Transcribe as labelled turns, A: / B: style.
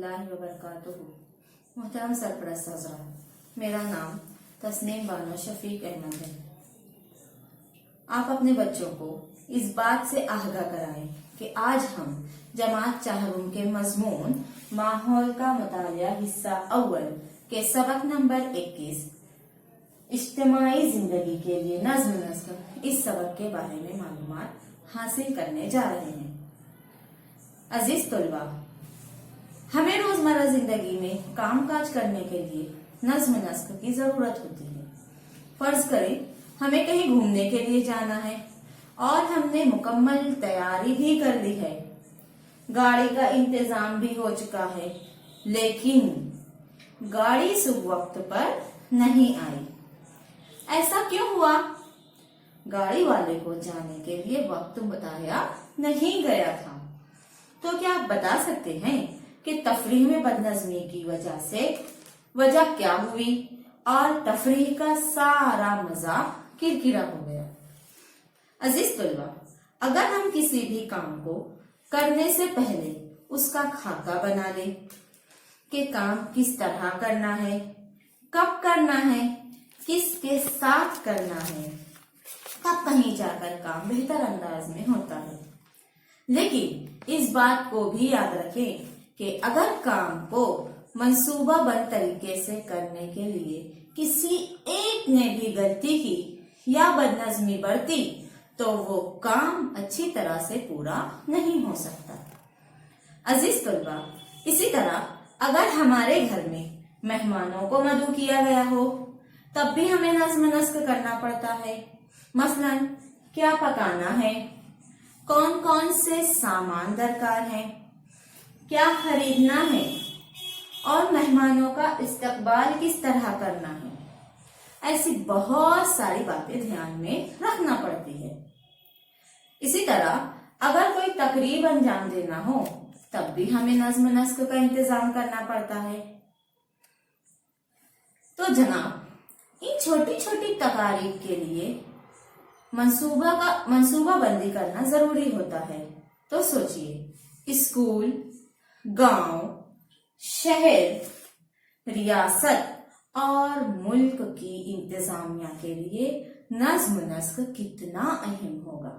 A: रहमतुल्लाहि व बरकातुहू। मोहतरम सरपरस्त हज़रात, मेरा नाम तस्नीम बानो शफीक अहमद है। आप अपने बच्चों को इस बात से आगाह कराएं कि आज हम जमात चाहरुम के मजमून माहौल का मुतालिया हिस्सा अव्वल के सबक नंबर 21 इज्तिमाई जिंदगी के लिए नज्म नस्ल इस सबक के बारे में मालूमात हासिल करने जा रहे हैं। अजीज तलबा, हमें रोजमर्रा जिंदगी में कामकाज करने के लिए नज्म नस्क की जरूरत होती है। फर्ज करें हमें कहीं घूमने के लिए जाना है और हमने मुकम्मल तैयारी भी कर ली है, गाड़ी का इंतजाम भी हो चुका है, लेकिन गाड़ी सुबह वक्त पर नहीं आई। ऐसा क्यों हुआ? गाड़ी वाले को जाने के लिए वक्त बताया नहीं गया था। तो क्या आप बता सकते हैं कि तफरीह में बदनज़मी की वजह क्या हुई और तफरीह का सारा मजा किरकिरा हो गया? अजीज तलबा, अगर हम किसी भी काम को करने से पहले उसका खाका बना ले कि काम किस तरह करना है, कब करना है, किसके साथ करना है, तब कहीं जाकर काम बेहतर अंदाज में होता है। लेकिन इस बात को भी याद रखें कि अगर काम को मंसूबाबंद तरीके से करने के लिए किसी एक ने भी गलती की या बदनज़मी बरती तो वो काम अच्छी तरह से पूरा नहीं हो सकता। अजीज तलबा, इसी तरह अगर हमारे घर में मेहमानों को मदऊ किया गया हो तब भी हमें नज्म नस्क करना पड़ता है। मसलन क्या पकाना है, कौन कौन से सामान दरकार है, क्या खरीदना है और मेहमानों का इस्तकबाल किस तरह करना है। ऐसी बहुत सारी बातें ध्यान में रखना पड़ती है। इसी तरह अगर कोई तकरीब अंजाम देना हो तब भी हमें नज्म नस्क का इंतजाम करना पड़ता है। तो जनाब, इन छोटी छोटी तकारीब के लिए मंसूबा बंदी करना जरूरी होता है। तो सोचिए, स्कूल, गांव, शहर, रियासत और मुल्क की इंतजामिया के लिए नज्म नस्क कितना अहम होगा।